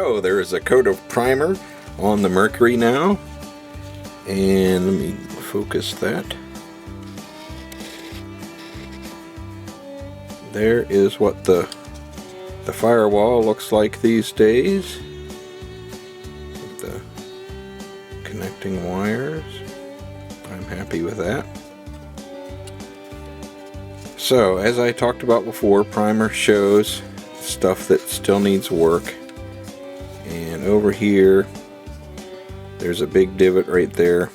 So there is a coat of primer on the Mercury now, and let me focus that. There is what the firewall looks like these days, with the connecting wires. I'm happy with that. So as I talked about before, primer shows stuff that still needs work. And over here, there's a big divot right there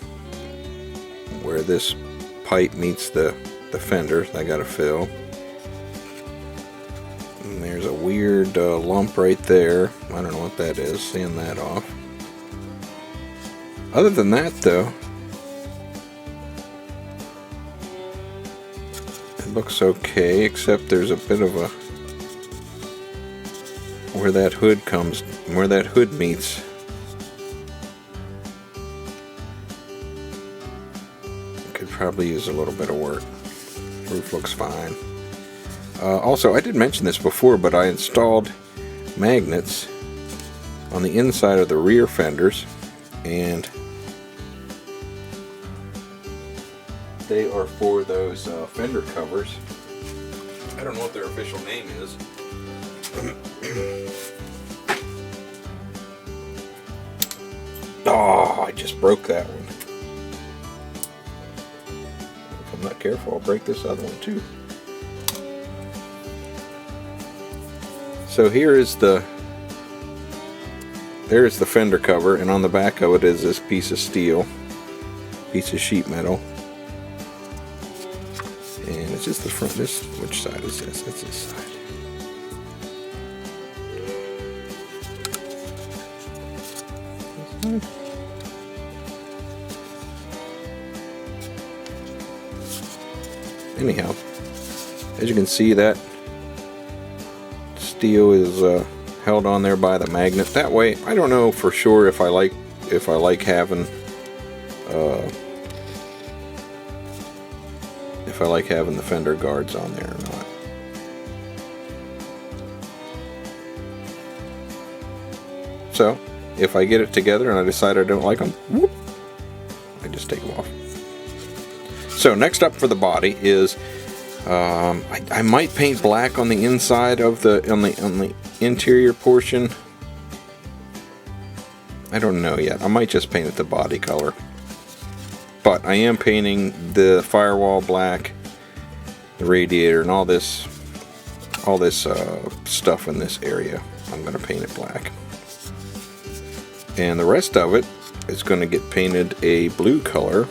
where this pipe meets the fender. I gotta fill. And there's a weird lump right there. I don't know what that is. Sand that off. Other than that, though, it looks okay, except there's a bit of a where that hood meets. Could probably use a little bit of work. Roof looks fine. Also, I did mention this before, but I installed magnets on the inside of the rear fenders, and they are for those fender covers. I don't know what their official name is. Oh, I just broke that one. If I'm not careful, I'll break this other one too. So there's the fender cover, and on the back of it is this piece of steel, piece of sheet metal. And it's just the front. Which side is this? That's this side. Anyhow, as you can see, that steel is held on there by the magnet. That way, I don't know for sure if I like having the fender guards on there or not. So, if I get it together and I decide I don't like them, whoop, I just take them off. So next up for the body is I might paint black on the inside of on the interior portion. I don't know yet. I might just paint it the body color. But I am painting the firewall black, the radiator, and all this stuff in this area. I'm going to paint it black. And the rest of it is going to get painted a blue color.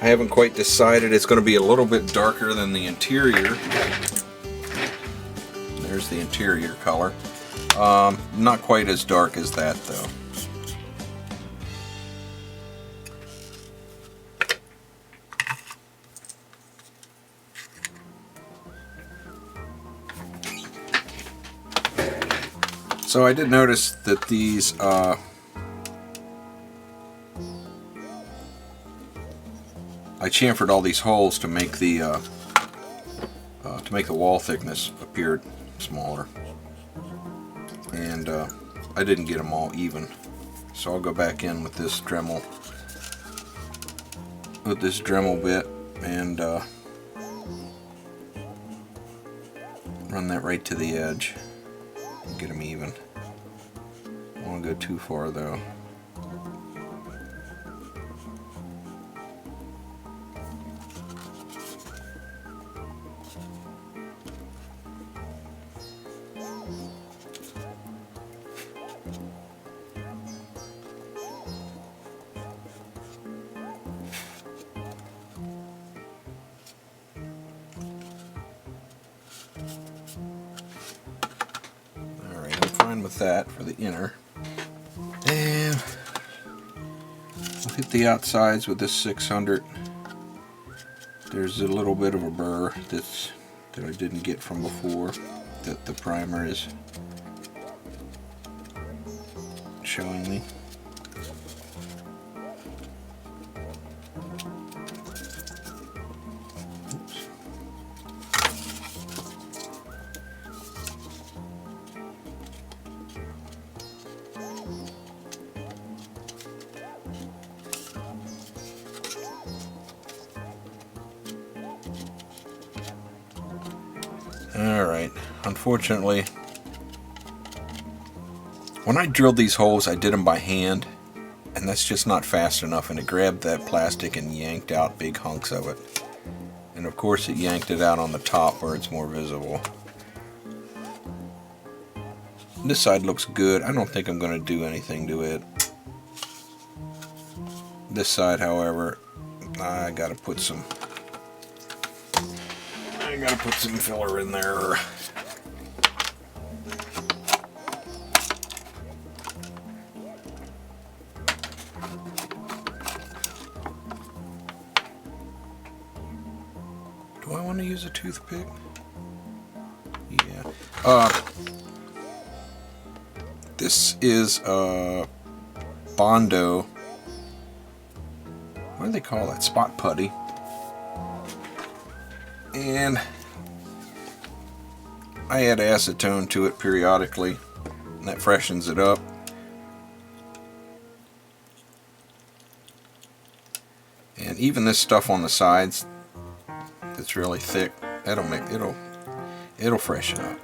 I haven't quite decided. It's going to be a little bit darker than the interior. There's the interior color. Not quite as dark as that though. So I did notice that these I chamfered all these holes to make the wall thickness appear smaller, and I didn't get them all even. So I'll go back in with this Dremel bit and run that right to the edge. Get them even. Don't want to go too far though. With that for the inner, and we'll hit the outsides with this 600. There's a little bit of a burr that I didn't get from before, that the primer is showing me. Alright, unfortunately, when I drilled these holes, I did them by hand, and that's just not fast enough, and it grabbed that plastic and yanked out big hunks of it. And of course it yanked it out on the top where it's more visible. This side looks good. I don't think I'm going to do anything to it. This side, however, I gotta put some filler in there. Do I want to use a toothpick? Yeah. This is Bondo. What do they call that? Spot putty. And I add acetone to it periodically, and that freshens it up. And even this stuff on the sides that's really thick, it'll freshen up.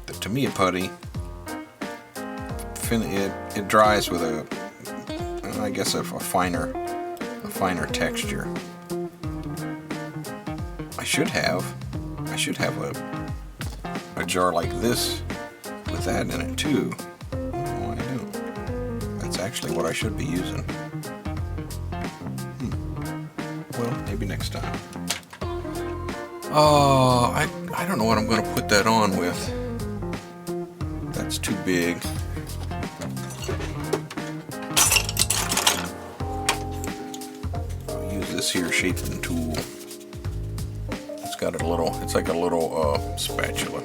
But to me, a putty, it dries with I guess a finer texture. I should have a jar like this with that in it too. Oh, I don't. That's actually what I should be using. Well, maybe next time. Oh, I don't know what I'm going to put that on with. That's too big. I'll use this here shaping tool. It's like a little spatula.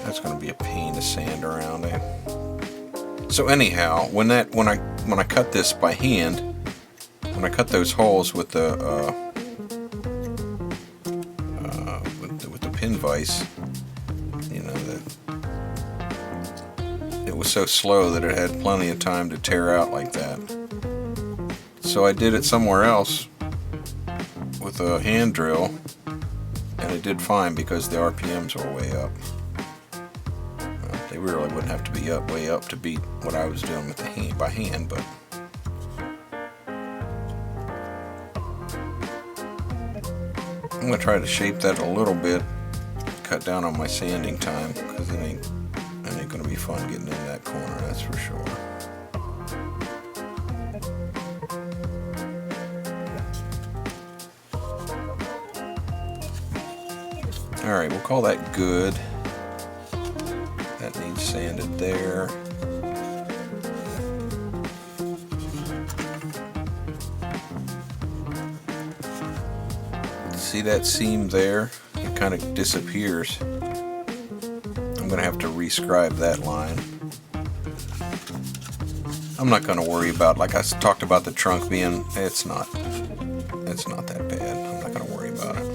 That's going to be a pain to sand around it. So anyhow, when I cut this by hand, when I cut those holes with the pin vise, you know, it was so slow that it had plenty of time to tear out like that. So I did it somewhere else with a hand drill, and it did fine because the RPMs were way up. They really wouldn't have to be way up to beat what I was doing with by hand, but I'm gonna try to shape that a little bit, cut down on my sanding time, because it ain't gonna be fun getting in that corner, that's for sure. Alright, we'll call that good. That needs sanded there. See that seam there? It kind of disappears. I'm going to have to rescribe that line. I'm not going to worry about, like I talked about the trunk being, it's not that bad. I'm not going to worry about it.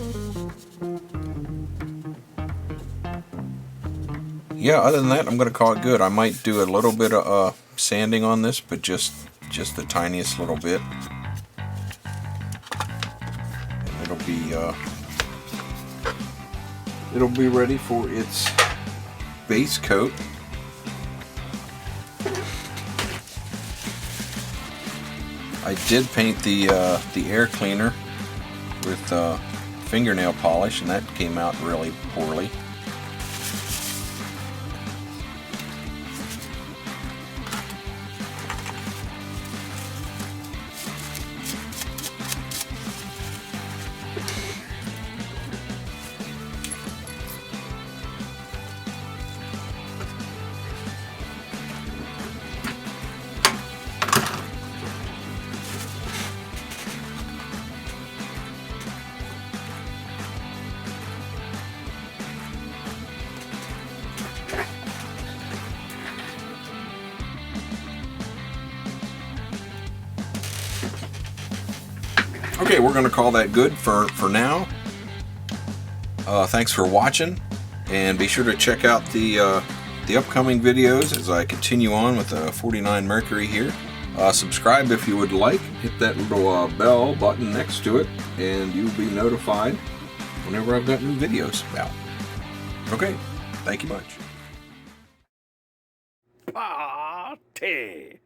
Yeah, other than that, I'm going to call it good. I might do a little bit of sanding on this, but just the tiniest little bit. It'll be ready for its base coat. I did paint the air cleaner with fingernail polish, and that came out really poorly. Okay, we're going to call that good for now. Thanks for watching, and be sure to check out the upcoming videos as I continue on with the 49 Mercury here. Subscribe if you would like. Hit that little bell button next to it, and you'll be notified whenever I've got new videos out. Okay, thank you much. Party!